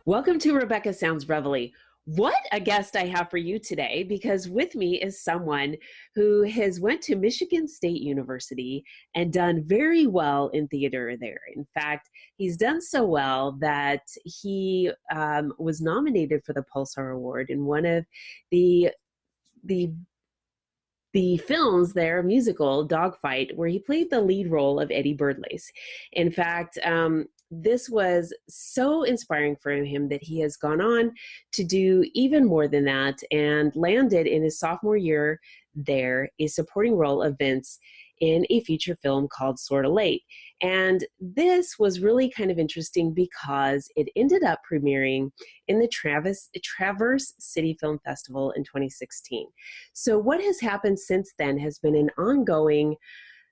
Welcome to Rebecca Sounds Reveille. What a guest I have for you today, because with me is someone who has went to Michigan State University and done very well in theater there. In fact, he's done so well that he was nominated for the Pulsar Award in one of the the the films there, musical Dogfight, where he played the lead role of Eddie Birdlace. In fact, this was so inspiring for him that he has gone on to do even more than that and landed in his sophomore year there a supporting role of Vince in a feature film called Sorta Late. And this was really kind of interesting because it ended up premiering in the Traverse City Film Festival in 2016. So what has happened since then has been an ongoing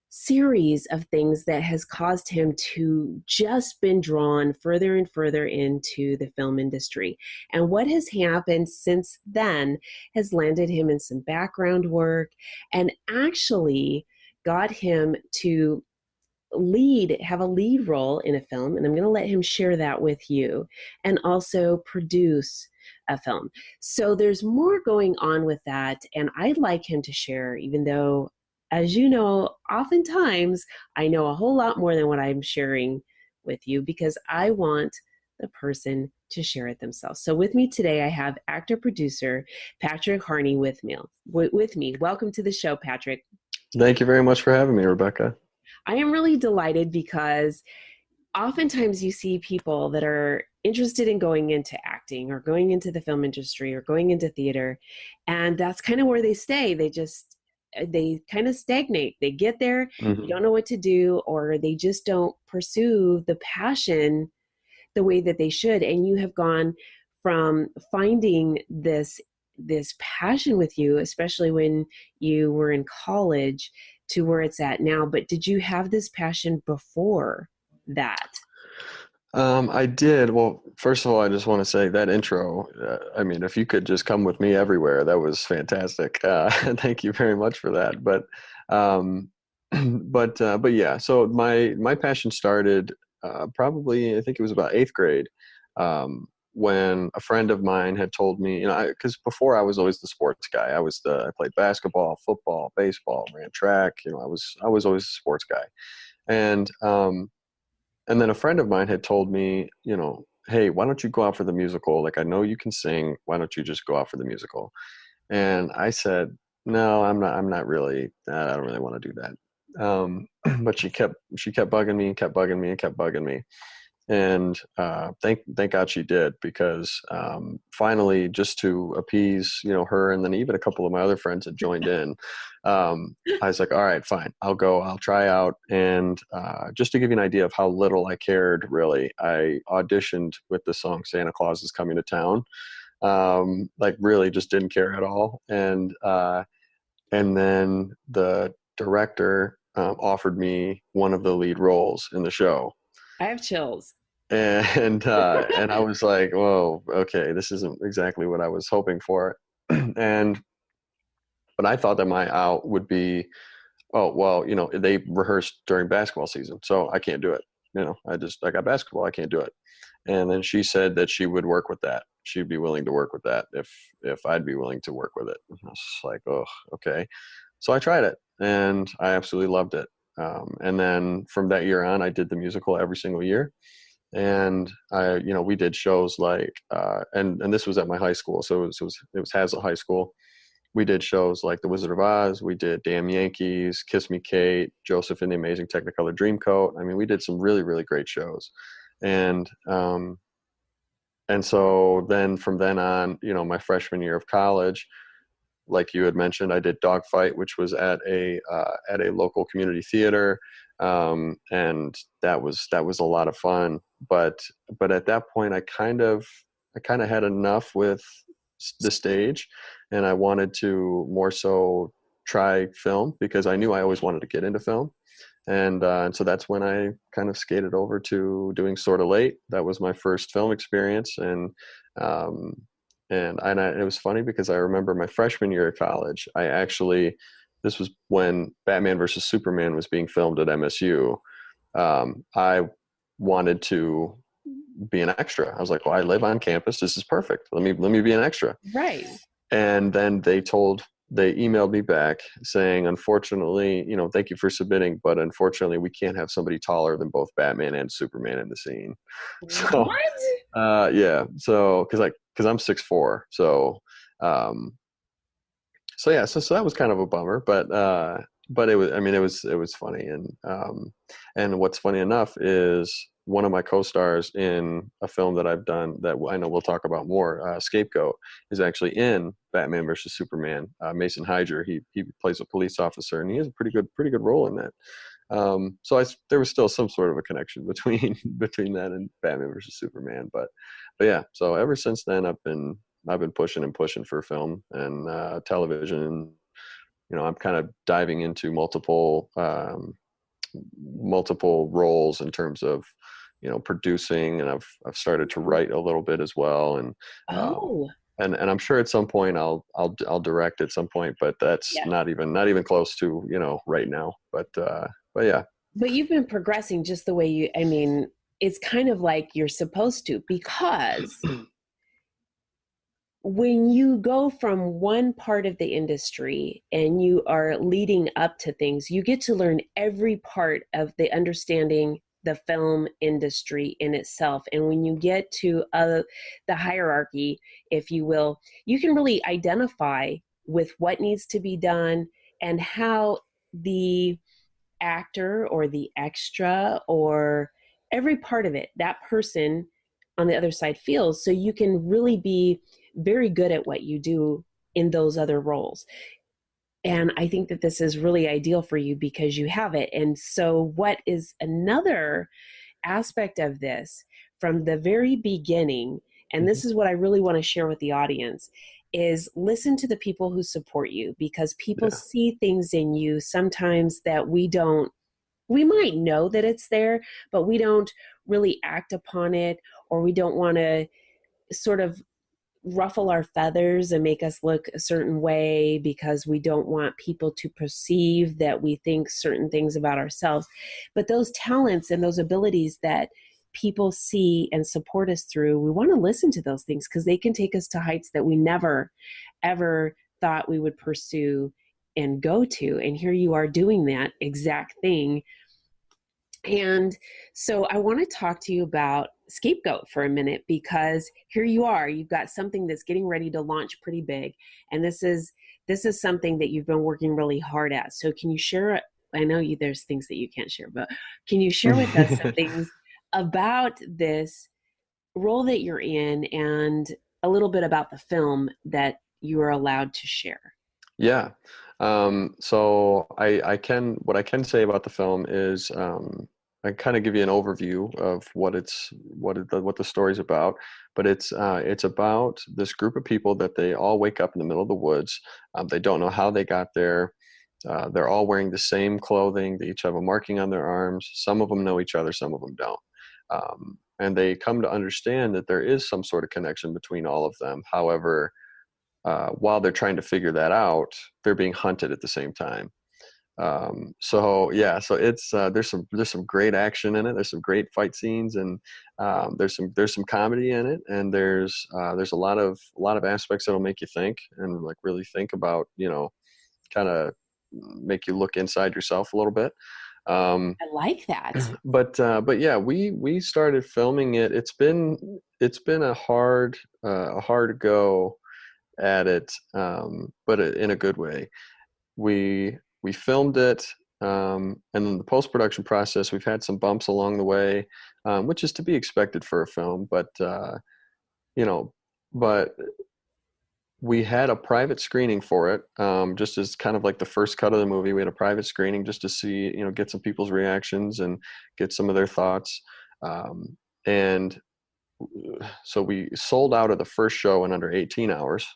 series of things that has caused him to just been drawn further and further into the film industry. And what has happened since then has landed him in some background work and actually got him to have a lead role in a film, and I'm going to let him share that with you, and also produce a film. So there's more going on with that, and I'd like him to share, even though, as you know, oftentimes I know a whole lot more than what I'm sharing with you, because I want the person to share it themselves. So with me today, I have actor-producer Patrick Harney with me. Welcome to the show, Patrick. Thank you very much for having me, Rebecca. I am really delighted because oftentimes you see people that are interested in going into acting or going into the film industry or going into theater, and that's kind of where they stay. They kind of stagnate. They get there, they don't know what to do, or they just don't pursue the passion the way that they should. And you have gone from finding this passion with you, especially when you were in college, to where it's at now. But did you have this passion before that? I did. Well, first of all, I just want to say that intro, I mean, if you could just come with me everywhere, that was fantastic. Thank you very much for that. But yeah, so my passion started probably, I think it was about 8th grade, when a friend of mine had told me, because before I was always the sports guy. I played basketball, football, baseball, ran track. I was always a sports guy, and then a friend of mine had told me, hey, why don't you go out for the musical? Like, I know you can sing. Why don't you just go out for the musical? And I said, no, I'm not really. I don't really want to do that. But she kept bugging me and kept bugging me and kept bugging me. And thank God she did, because finally, just to appease her, and then even a couple of my other friends had joined in, I was like, all right, fine, I'll go, I'll try out. And just to give you an idea of how little I cared, really, I auditioned with the song Santa Claus is Coming to Town. Like, really just didn't care at all. And then the director offered me one of the lead roles in the show. I have chills. And I was like, whoa, okay, this isn't exactly what I was hoping for. But I thought that my out would be, oh, well, they rehearsed during basketball season, so I can't do it. I got basketball, I can't do it. And then she said that she would work with that. She'd be willing to work with that if I'd be willing to work with it. And I was like, oh, okay. So I tried it, and I absolutely loved it. And then from that year on, I did the musical every single year. And we did shows like, and this was at my high school. So it was Hazlitt High School. We did shows like The Wizard of Oz. We did Damn Yankees, Kiss Me Kate, Joseph and the Amazing Technicolor Dreamcoat. I mean, we did some really, really great shows. And so then from then on, my freshman year of college, like you had mentioned, I did Dogfight, which was at a local community theater. And that was a lot of fun, but at that point I kind of had enough with the stage, and I wanted to more so try film, because I knew I always wanted to get into film. And so that's when I kind of skated over to doing Sorta Late. That was my first film experience. And it was funny because I remember my freshman year of college, I actually this was when Batman versus Superman was being filmed at MSU. I wanted to be an extra. I was like, well, I live on campus. This is perfect. Let me be an extra. Right. And then they emailed me back saying, unfortunately, thank you for submitting, but unfortunately we can't have somebody taller than both Batman and Superman in the scene. So, What? yeah. So, cause I'm 6'4". So, yeah, so that was kind of a bummer, but it was funny. And what's funny enough is one of my co-stars in a film that I've done that I know we'll talk about more, Scapegoat, is actually in Batman versus Superman. Mason Hydra, he plays a police officer, and he has a pretty good role in that. So there was still some sort of a connection between that and Batman versus Superman, but yeah. So ever since then, I've been pushing and pushing for film and television, and I'm kind of diving into multiple roles in terms of producing, and I've started to write a little bit as well, and and I'm sure at some point I'll direct at some point, but that's not even close to right now. But yeah. But you've been progressing just the way it's kind of like you're supposed to, because when you go from one part of the industry and you are leading up to things, you get to learn every part of the understanding the film industry in itself. And when you get to the hierarchy, if you will, you can really identify with what needs to be done and how the actor or the extra or every part of it, that person on the other side feels. So you can really be very good at what you do in those other roles. And I think that this is really ideal for you because you have it. And so what is another aspect of this from the very beginning, and this is what I really want to share with the audience, is listen to the people who support you, because people see things in you sometimes that we might know that it's there, but we don't really act upon it, or we don't want to sort of ruffle our feathers and make us look a certain way because we don't want people to perceive that we think certain things about ourselves. But those talents and those abilities that people see and support us through, we want to listen to those things because they can take us to heights that we never, ever thought we would pursue and go to. And here you are doing that exact thing. And so I want to talk to you about Scapegoat for a minute, because here you are, you've got something that's getting ready to launch pretty big. And this is something that you've been working really hard at. So can you share, I know there's things that you can't share, but can you share with us some things about this role that you're in and a little bit about the film that you are allowed to share? Yeah. So what I can say about the film is, I kind of give you an overview of what the story's about, but it's about this group of people that they all wake up in the middle of the woods. They don't know how they got there. They're all wearing the same clothing. They each have a marking on their arms. Some of them know each other, some of them don't. And they come to understand that there is some sort of connection between all of them. However, while they're trying to figure that out, they're being hunted at the same time. So it's there's some great action in it. There's some great fight scenes, and there's some comedy in it, and there's a lot of aspects that'll make you think and like really think about, kind of make you look inside yourself a little bit. I like that. But yeah, we started filming it. It's been a hard go at it, but in a good way. We filmed it, and in the post-production process, we've had some bumps along the way, which is to be expected for a film. But but we had a private screening for it, just as kind of like the first cut of the movie. We had a private screening just to see, get some people's reactions and get some of their thoughts. And so we sold out of the first show in under 18 hours.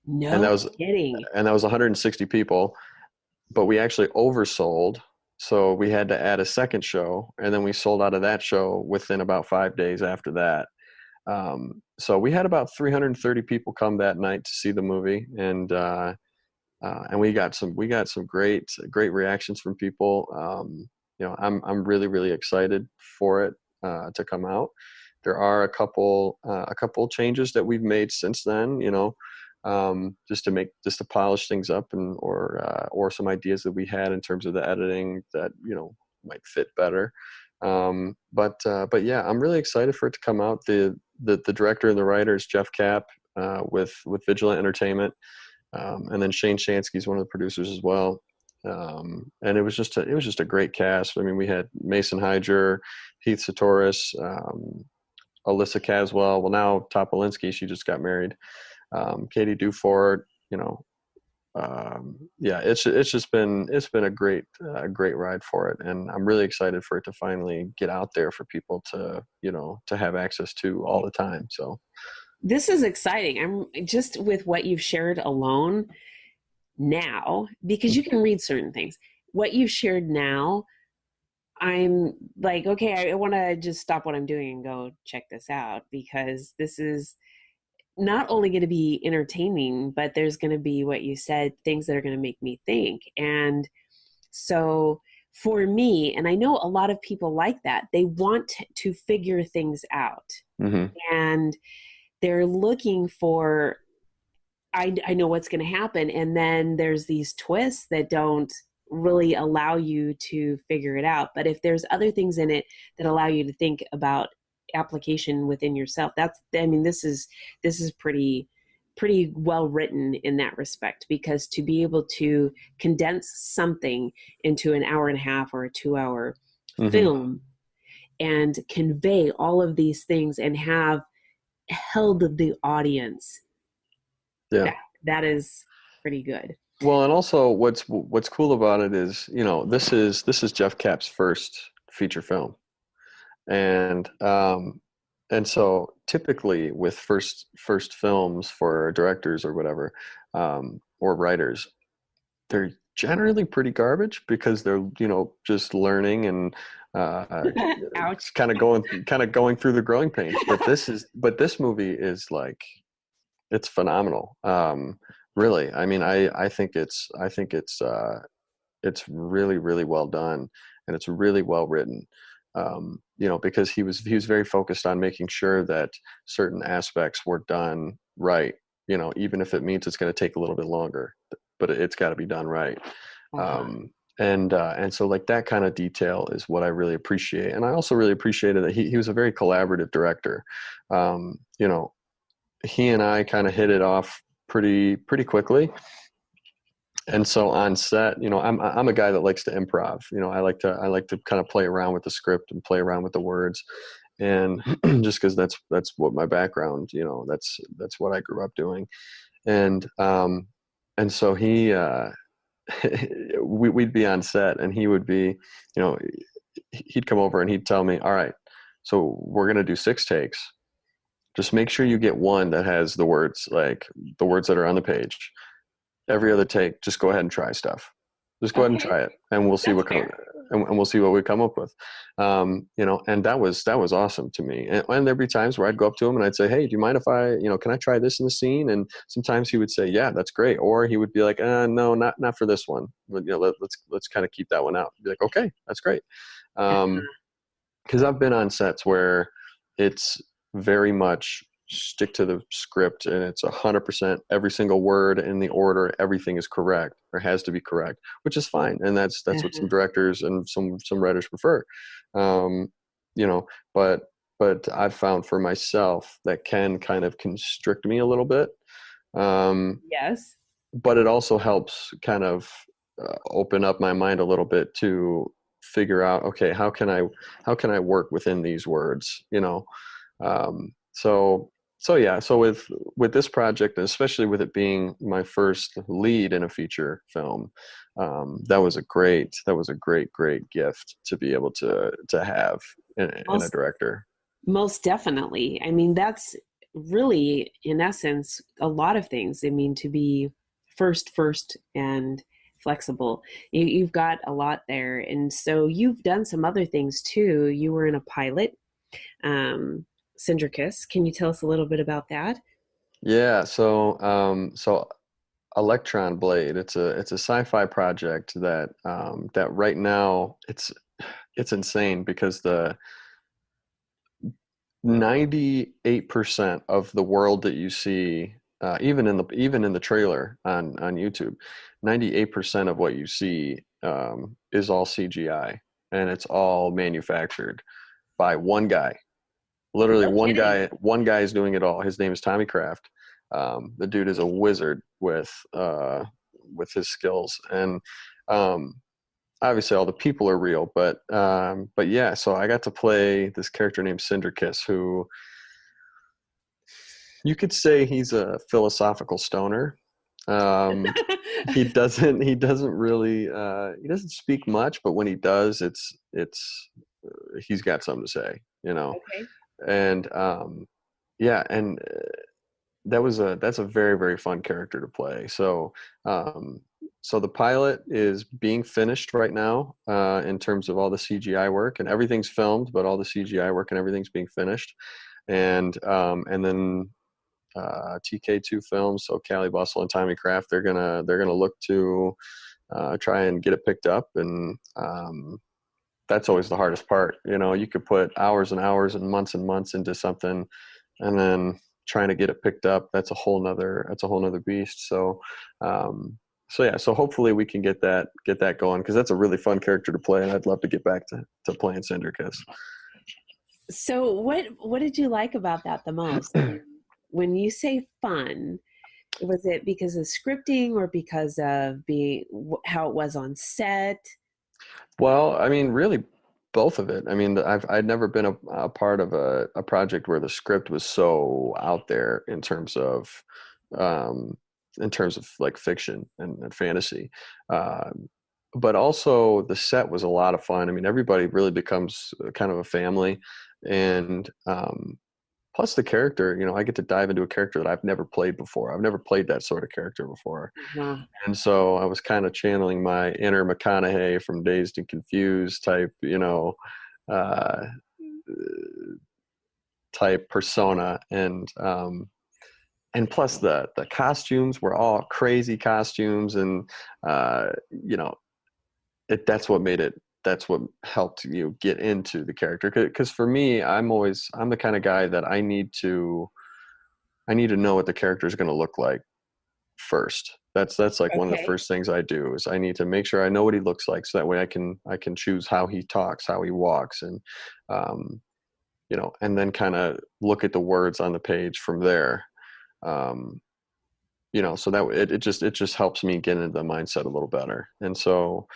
No and that was kidding. And that was 160 people. But we actually oversold, so we had to add a second show, and then we sold out of that show within about 5 days after that. So we had about 330 people come that night to see the movie, and and we got some great reactions from people. I'm really, really excited for it to come out. There are a couple changes that we've made since then, just to polish things up, and or some ideas that we had in terms of the editing that might fit better. But yeah, I'm really excited for it to come out. The director and the writer is Jeff Kapp, with Vigilant Entertainment, and then Shane Shansky's one of the producers as well. And it was just a great cast. I mean, we had Mason Hyger, Heath Satoris, Alyssa Caswell. Well, now Topolinsky, she just got married. Katie Dufort. Yeah, it's been a great ride for it, and I'm really excited for it to finally get out there for people to have access to all the time. So this is exciting. I'm just with what you've shared alone now, because you can read certain things. What you've shared now, I'm like, okay, I want to just stop what I'm doing and go check this out, because this is not only going to be entertaining, but there's going to be, what you said, things that are going to make me think. And so for me, and I know a lot of people like that, they want to figure things out. Mm-hmm. And they're looking for, I know what's going to happen. And then there's these twists that don't really allow you to figure it out. But if there's other things in it that allow you to think about application within yourself, this is pretty well written in that respect, because to be able to condense something into an hour and a half or a 2-hour mm-hmm. film and convey all of these things and have held the audience, that is pretty good. Well, and also what's cool about it is, this is Jeff Kapp's first feature film. And so typically with first films for directors or whatever, or writers, they're generally pretty garbage, because they're, just learning and kind of going through the growing pains. But this movie is like, it's phenomenal. Really, I mean, I think it's really, really well done, and it's really well written. Because he was very focused on making sure that certain aspects were done right, even if it means it's going to take a little bit longer, but it's got to be done right. And so like that kind of detail is what I really appreciate. And I also really appreciated that he was a very collaborative director. He and I kind of hit it off pretty quickly. And so on set, I'm a guy that likes to improv. I like to kind of play around with the script and play around with the words, and just because that's what my background, that's what I grew up doing, and so he, we'd be on set, and he would be, he'd come over and he'd tell me, all right, so we're gonna do 6 takes. Just make sure you get one that has the words, like the words that are on the page. Every other take, just go ahead and try stuff. Just go ahead and try it, and we'll see and we'll see what we come up with. And that was awesome to me. And there'd be times where I'd go up to him and I'd say, hey, do you mind if I, can I try this in the scene? And sometimes he would say, yeah, that's great. Or he would be like, no, not for this one. But, let's kind of keep that one out. I'd be like, okay, that's great. Because I've been on sets where it's very much stick to the script, and it's 100% every single word in the order, everything is correct or has to be correct, which is fine, and that's what some directors and some writers prefer. But I've found for myself that can kind of constrict me a little bit. Yes, but it also helps kind of open up my mind a little bit to figure out, okay, how can I work within these words, So with this project, especially with it being my first lead in a feature film, that was a great gift to be able to have in a director. Most definitely. I mean, that's really, in essence, a lot of things. I mean, to be first and flexible, you've got a lot there. And so you've done some other things too. You were in a pilot, Sindricus. Can you tell us a little bit about that? Yeah. So Electron Blade. It's a sci-fi project that that right now it's insane because the 98% of the world that you see, even in the trailer on YouTube, 98% of what you see is all CGI, and it's all manufactured by one guy. Literally, No kidding. one guy is doing it all. His name is Tommy Kraft. The dude is a wizard with his skills, and obviously all the people are real, but yeah. So I got to play this character named Sindricus, who you could say he's a philosophical stoner. Um, he doesn't really he doesn't speak much, but when he does, it's he's got something to say, you know. Okay. And yeah, and that's a very, very fun character to play. So so the pilot is being finished right now in terms of all the CGI work, and everything's filmed, but all the CGI work and everything's being finished. And then TK2 Films, so Callie Bustle and Tommy Kraft, they're gonna look to try and get it picked up, and that's always the hardest part. You know, you could put hours and hours and months into something, and then trying to get it picked up, that's a whole nother beast. So so yeah, so hopefully we can get that going, because that's a really fun character to play, and I'd love to get back to playing Syndricus. So what did you like about that the most? When you say fun, was it because of scripting or because of being how it was on set? Well, I mean, really both of it. I mean, I'd never been a part of a project where the script was so out there um, in terms of like fiction and fantasy. But also the set was a lot of fun. I mean, everybody really becomes kind of a family, and plus the character, you know, I get to dive into a character that I've never played before. I've never played that sort of character before. Uh-huh. And so I was kind of channeling my inner McConaughey from Dazed and Confused type, you know, uh, type persona. And plus the costumes were all crazy costumes. And, you know, that's what helped you get into the character. Cause for me, I'm the kind of guy that I need to know what the character is going to look like first. That's like one of the Okay. first things I do is I need to make sure I know what he looks like, so that way I can choose how he talks, how he walks, and you know, and then kind of look at the words on the page from there. Um, you know, so that it just helps me get into the mindset a little better. And so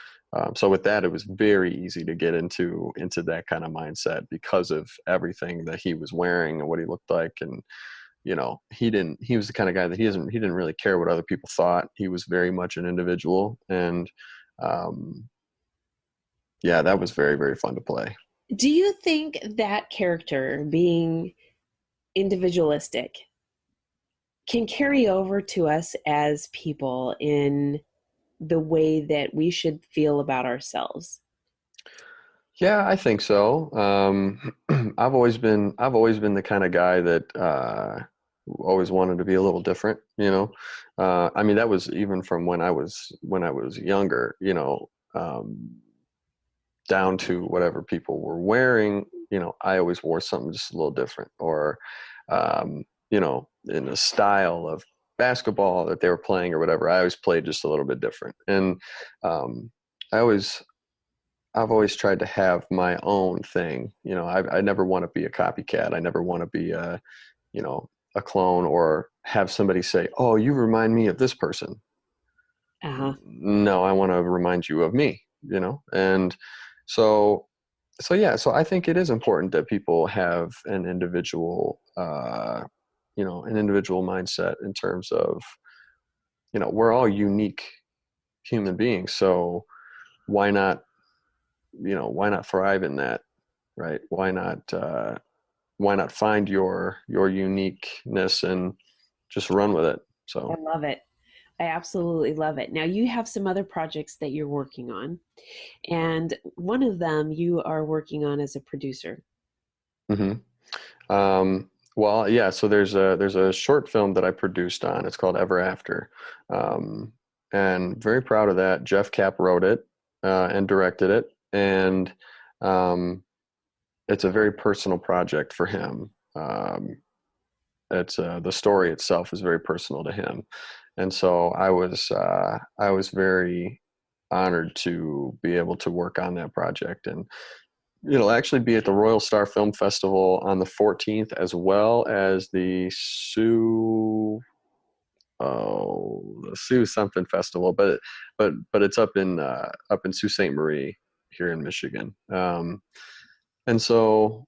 so with that, it was very easy to get into that kind of mindset because of everything that he was wearing and what he looked like. And you know, he was the kind of guy that he didn't really care what other people thought. He was very much an individual. And yeah, that was very, very fun to play. Do you think that character being individualistic can carry over to us as people in the way that we should feel about ourselves? Yeah, I think so. I've always been the kind of guy that always wanted to be a little different, you know. I mean, that was even from when I was younger, you know, down to whatever people were wearing. You know, I always wore something just a little different, or you know, in the style of basketball that they were playing or whatever. I always played just a little bit different, and I always I've always tried to have my own thing. You know, I never want to be a copycat. I never want to be you know, a clone, or have somebody say, "Oh, you remind me of this person." Uh-huh. No, I want to remind you of me, you know? And so, so yeah, so I think it is important that people have an individual, you know, an individual mindset in terms of, you know, we're all unique human beings. So why not, you know, why not thrive in that, right? Why not find your uniqueness and just run with it? I So, love it. I absolutely love it. Now, you have some other projects that you're working on, and one of them you are working on as a producer. mhm. Um, Well, yeah. So there's a short film that I produced on. It's called Ever After, um, and very proud of that. Jeff Kapp wrote it and directed it, and um, it's a very personal project for him. It's the story itself is very personal to him, and so I was very honored to be able to work on that project, and it'll actually be at the Royal Star Film Festival on the 14th, as well as the Sioux something festival, but it's up in Sault Ste. Marie here in Michigan, and so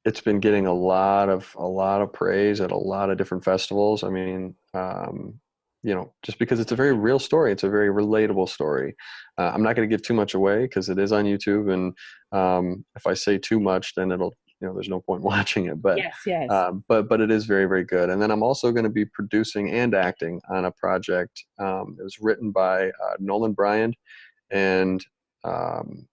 it's been getting a lot of praise at a lot of different festivals. I mean, just because it's a very real story, it's a very relatable story. I'm not going to give too much away because it is on YouTube, and if I say too much, then it'll, there's no point watching it. But Yes, yes. but it is very, very good. And then I'm also going to be producing and acting on a project. It was written by Nolan Bryant, and um,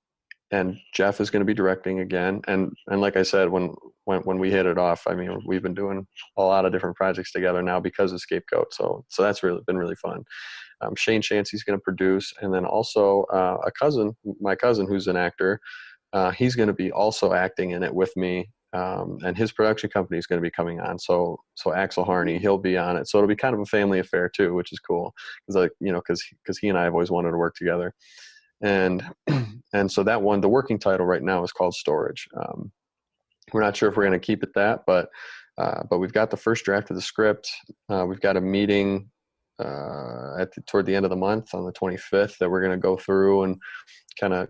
and Jeff is going to be directing again. And like I said, when we hit it off, I mean, we've been doing a lot of different projects together now because of Scapegoat. So that's really been really fun. Shane Chancey's going to produce, and then also my cousin who's an actor, he's going to be also acting in it with me. And his production company is going to be coming on. So Axel Harney, he'll be on it. So it'll be kind of a family affair too, which is cool. Because he and I have always wanted to work together. And so that one, the working title right now is called Storage. We're not sure if we're going to keep it that, but we've got the first draft of the script. We've got a meeting toward the end of the month on the 25th that we're going to go through and kind of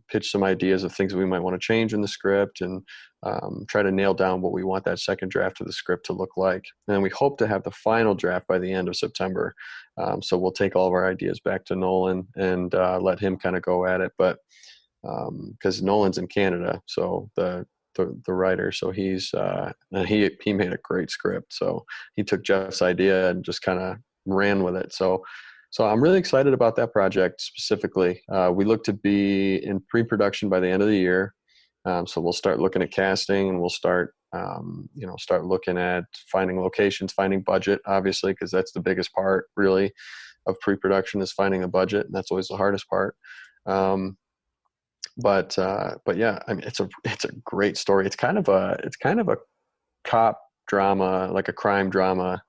pitch some ideas of things we might want to change in the script, and try to nail down what we want that second draft of the script to look like. And we hope to have the final draft by the end of September. So we'll take all of our ideas back to Nolan and let him kind of go at it. But because Nolan's in Canada, so the writer, so he's he made a great script. So he took Jeff's idea and just kind of ran with it. So I'm really excited about that project specifically. We look to be in pre-production by the end of the year. So we'll start looking at casting, and we'll start looking at finding locations, finding budget, obviously, because that's the biggest part really of pre-production is finding a budget. And that's always the hardest part. But yeah, I mean, it's a great story. It's kind of a cop drama, like a crime drama.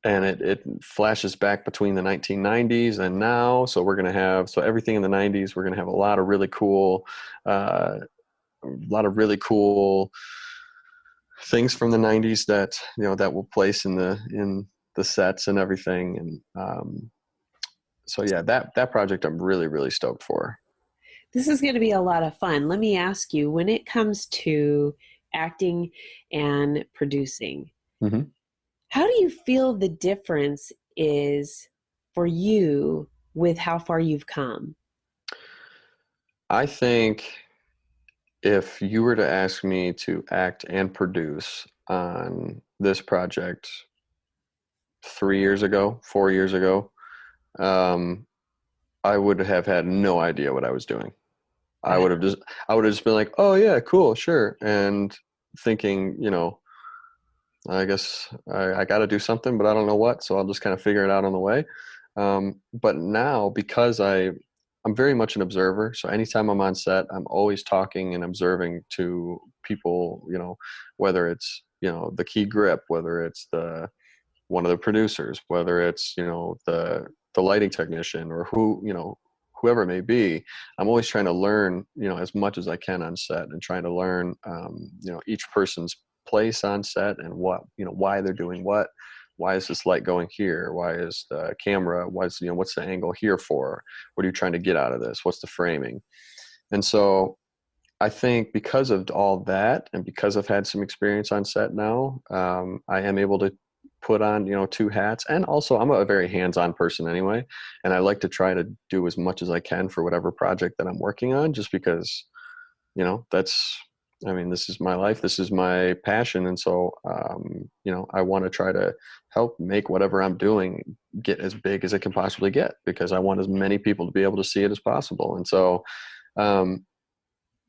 And it flashes back between the 1990s and now. So we're going to have, everything in the 90s, we're going to have a lot of really cool things from the 90s that, that will place in the sets and everything. And so yeah, that project I'm really, really stoked for. This is going to be a lot of fun. Let me ask you, when it comes to acting and producing, mm-hmm. How do you feel the difference is for you with how far you've come? I think if you were to ask me to act and produce on this project 4 years ago, I would have had no idea what I was doing. I would have just been like, oh yeah, cool, sure. And thinking, I guess I got to do something, but I don't know what, so I'll just kind of figure it out on the way. But now, because I'm very much an observer, so anytime I'm on set, I'm always talking and observing to people, whether it's, the key grip, whether it's one of the producers, whether it's, the lighting technician, or whoever it may be. I'm always trying to learn, as much as I can on set, and trying to learn, each person's place on set, and why they're doing what. Why is this light going here? Why is the camera, what's the angle here for? What are you trying to get out of this? What's the framing? And so I think because of all that, and because I've had some experience on set now, I am able to put on, two hats. And also I'm a very hands-on person anyway. And I like to try to do as much as I can for whatever project that I'm working on, just because, this is my life. This is my passion. And so, I want to try to help make whatever I'm doing get as big as it can possibly get, because I want as many people to be able to see it as possible. And so,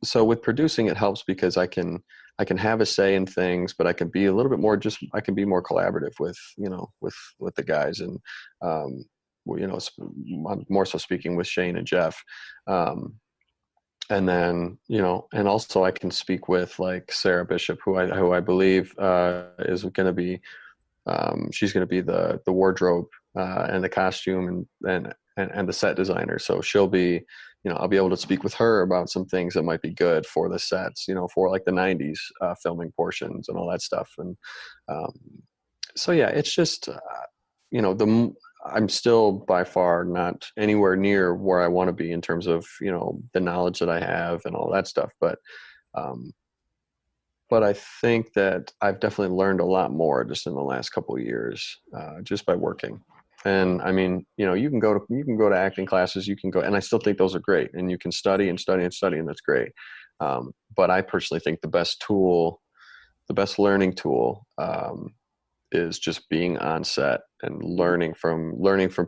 so with producing, it helps because I can I can have a say in things, but I can be a little bit more I can be more collaborative with, with the guys. And, I'm more so speaking with Shane and Jeff. And then, and also I can speak with like Sarah Bishop, who I believe is going to be, she's going to be the wardrobe and the costume and the set designer. So she'll be, I'll be able to speak with her about some things that might be good for the sets, for like the 90s filming portions and all that stuff. And so, yeah, it's just, I'm still by far not anywhere near where I want to be in terms of, the knowledge that I have and all that stuff. But I think that I've definitely learned a lot more just in the last couple of years, just by working. And I mean, you can go to acting classes, and I still think those are great, and you can study and study and study, and that's great. But I personally think the best learning tool, is just being on set and learning from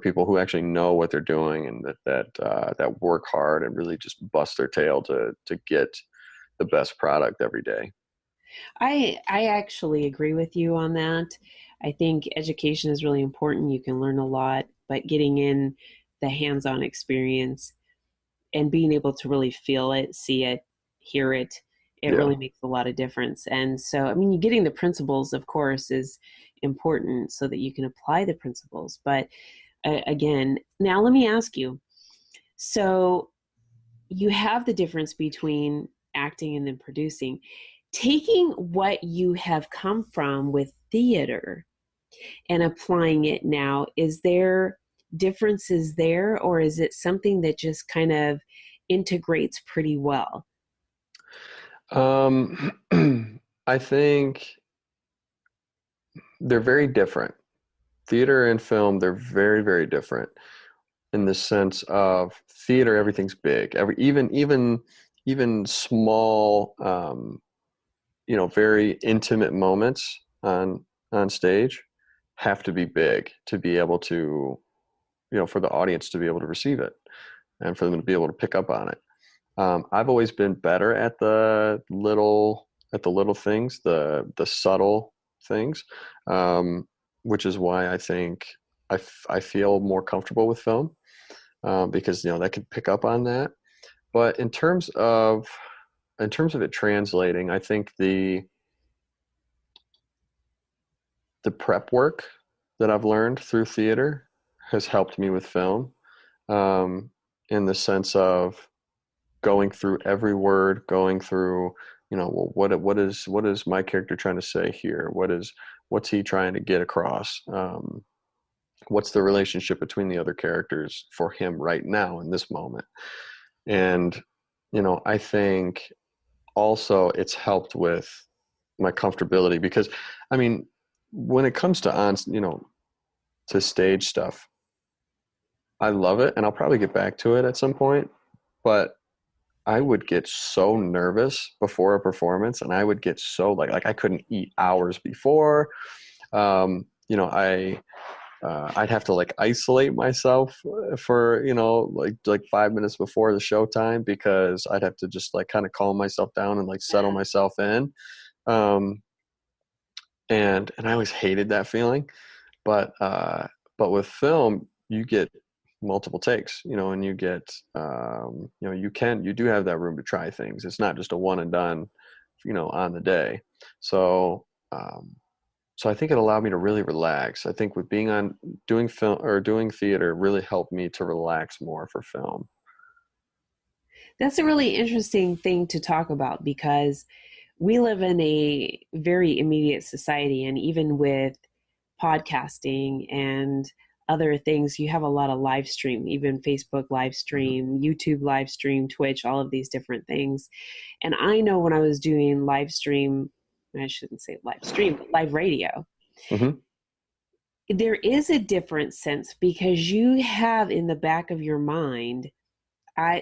people who actually know what they're doing, and that work hard and really just bust their tail to get the best product every day. I actually agree with you on that. I think education is really important. You can learn a lot, but getting in the hands-on experience and being able to really feel it, see it, hear it, really makes a lot of difference. And so, I mean, getting the principles, of course, is important so that you can apply the principles. But again, now let me ask you, so you have the difference between acting and then producing. Taking what you have come from with theater and applying it now, is there differences there, or is it something that just kind of integrates pretty well? I think they're very different. Theater and film, they're very, very different in the sense of theater, everything's big. Even small, very intimate moments on stage have to be big to be able to, for the audience to be able to receive it and for them to be able to pick up on it. I've always been better at the little things, the subtle things, which is why I think I feel more comfortable with film, because that could pick up on that. But in terms of it translating, I think the prep work that I've learned through theater has helped me with film, in the sense of going through every word, going through, what is my character trying to say here? What's he trying to get across? What's the relationship between the other characters for him right now in this moment? And, I think also it's helped with my comfortability, because I mean, when it comes to to stage stuff, I love it, and I'll probably get back to it at some point, but I would get so nervous before a performance, and I would get so like I couldn't eat hours before. I'd have to isolate myself for like 5 minutes before the showtime, because I'd have to just kind of calm myself down and settle myself in. And I always hated that feeling, but with film you get multiple takes, and you get, you do have that room to try things. It's not just a one and done, on the day. So I think it allowed me to really relax. I think with doing film or doing theater really helped me to relax more for film. That's a really interesting thing to talk about, because we live in a very immediate society, and even with podcasting and other things, you have a lot of live stream, even Facebook live stream, YouTube live stream, Twitch, all of these different things. And I know when I was doing live stream, I shouldn't say live stream, but live radio, there is a different sense, because you have in the back of your mind,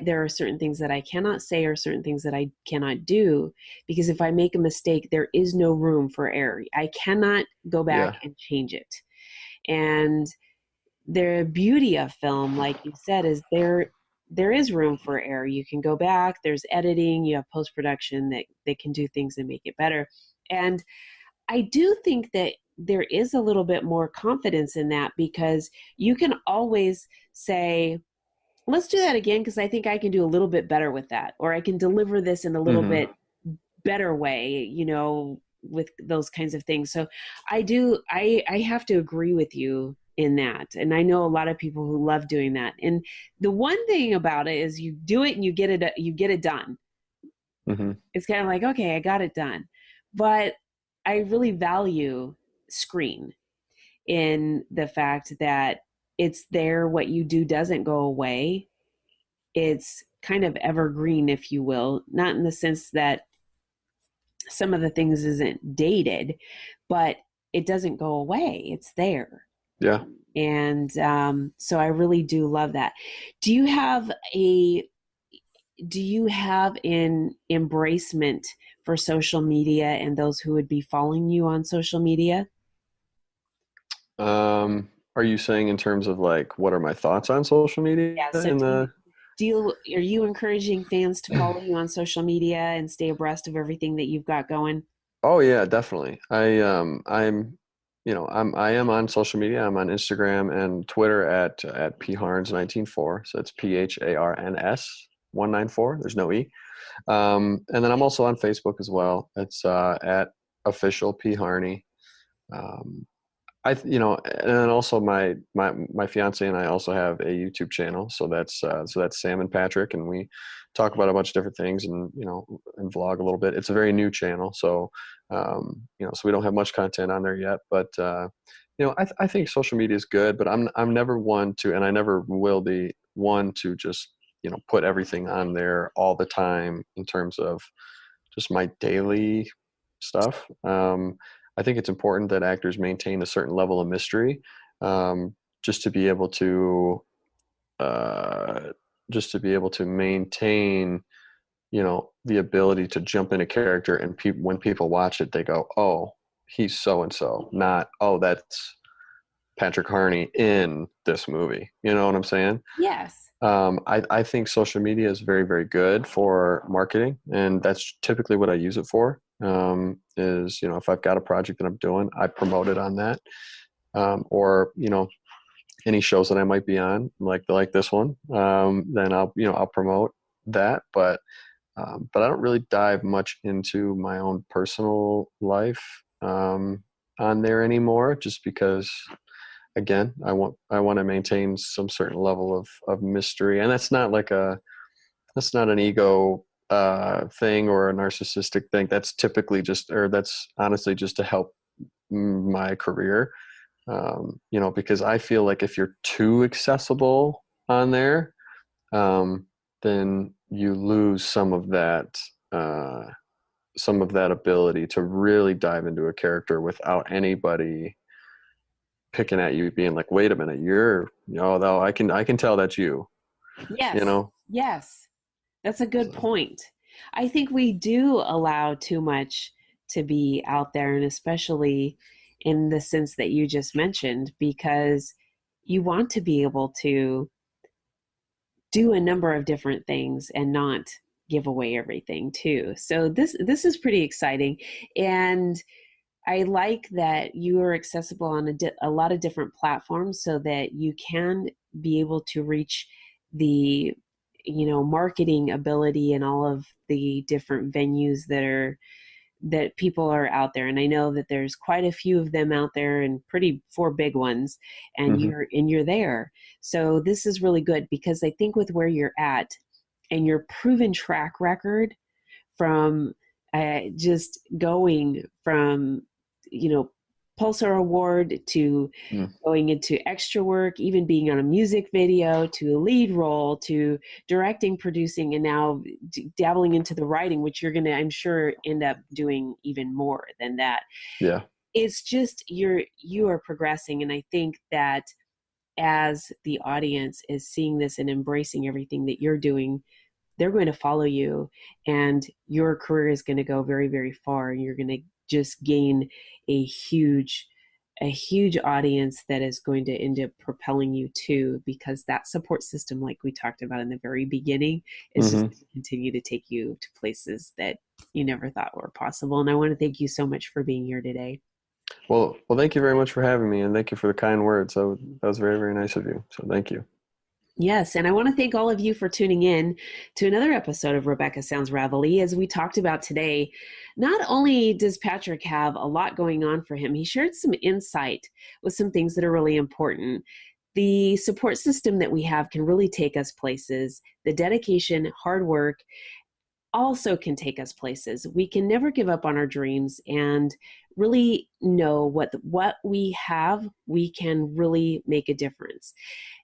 there are certain things that I cannot say, or certain things that I cannot do, because if I make a mistake, there is no room for error. I cannot go back and change it. And the beauty of film, like you said, is there is room for error. You can go back, there's editing, you have post-production that they can do things and make it better. And I do think that there is a little bit more confidence in that, because you can always say, let's do that again, because I think I can do a little bit better with that, or I can deliver this in a little bit better way, you know, with those kinds of things. So I have to agree with you in that. And I know a lot of people who love doing that. And the one thing about it is you do it and you get it done. It's kind of like, okay, I got it done. But I really value screen in the fact that it's there. What you do doesn't go away. It's kind of evergreen, if you will, not in the sense that some of the things isn't dated, but it doesn't go away. It's there. Yeah. And so I really do love that. Do you have an embracement for social media and those who would be following you on social media? Are you saying in terms of like, what are my thoughts on social media? Yeah. So are you encouraging fans to follow you on social media and stay abreast of everything that you've got going? Oh yeah, definitely. I am on social media. I'm on Instagram and Twitter at pharns194. So it's PHARNS194. There's no E. And then I'm also on Facebook as well. It's at official P Harney. And then also my fiance and I also have a YouTube channel. So that's Sam and Patrick, and we talk about a bunch of different things and vlog a little bit. It's a very new channel, so so we don't have much content on there yet. But I think social media is good, but I'm never one to, and I never will be one to just put everything on there all the time in terms of just my daily stuff. I think it's important that actors maintain a certain level of mystery, just to be able to maintain, the ability to jump in a character, and when people watch it, they go, "Oh, he's so and so," not, "Oh, that's Patrick Harney in this movie." You know what I'm saying? Yes. I think social media is very, very good for marketing, and that's typically what I use it for. Is if I've got a project that I'm doing, I promote it on that, or any shows that I might be on, like this one, then I'll promote that. But I don't really dive much into my own personal life on there anymore, just because, again, I want to maintain some certain level of mystery, and that's not an ego thing or a narcissistic thing. That's that's honestly just to help my career. Because I feel like if you're too accessible on there, then you lose some of that ability to really dive into a character without anybody picking at you, being like, "Wait a minute, though I can tell that's you." Yes. Yes. That's a good point. I think we do allow too much to be out there, and especially in the sense that you just mentioned, because you want to be able to do a number of different things and not give away everything too. So this is pretty exciting. And I like that you are accessible on a lot of different platforms, so that you can be able to reach the marketing ability and all of the different venues that people are out there. And I know that there's quite a few of them out there, and four big ones, and you're there. So this is really good, because I think with where you're at and your proven track record from just going from Pulsar Award to going into extra work, even being on a music video, to a lead role, to directing, producing, and now dabbling into the writing, which you're going to, I'm sure, end up doing even more than that. Yeah. It's just you are progressing. And I think that as the audience is seeing this and embracing everything that you're doing, they're going to follow you, and your career is going to go very, very far, and you're going to just gain a huge a huge audience that is going to end up propelling you too, because that support system, like we talked about in the very beginning, is just going to continue to take you to places that you never thought were possible. And I want to thank you so much for being here today. Well, thank you very much for having me, and thank you for the kind words. That was very, very nice of you. So thank you. Yes, and I want to thank all of you for tuning in to another episode of Rebecca Sounds Reveille. As we talked about today, not only does Patrick have a lot going on for him, he shared some insight with some things that are really important. The support system that we have can really take us places. The dedication, hard work also can take us places. We can never give up on our dreams and really know what we have, we can really make a difference.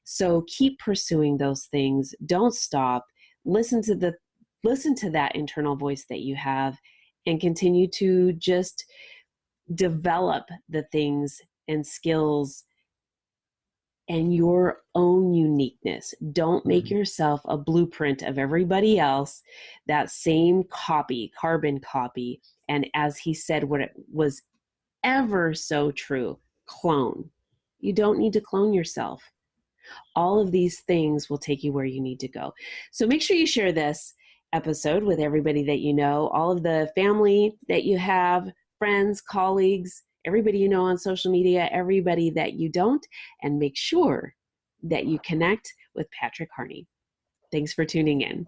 So keep pursuing those things. Don't stop. Listen to that internal voice that you have, and continue to just develop the things and skills and your own uniqueness. Don't make yourself a blueprint of everybody else, that same copy, carbon copy. And as he said, what it was ever so true, clone. You don't need to clone yourself. All of these things will take you where you need to go. So make sure you share this episode with everybody that you know, all of the family that you have, friends, colleagues, everybody you know on social media, everybody that you don't, and make sure that you connect with Patrick Harney. Thanks for tuning in.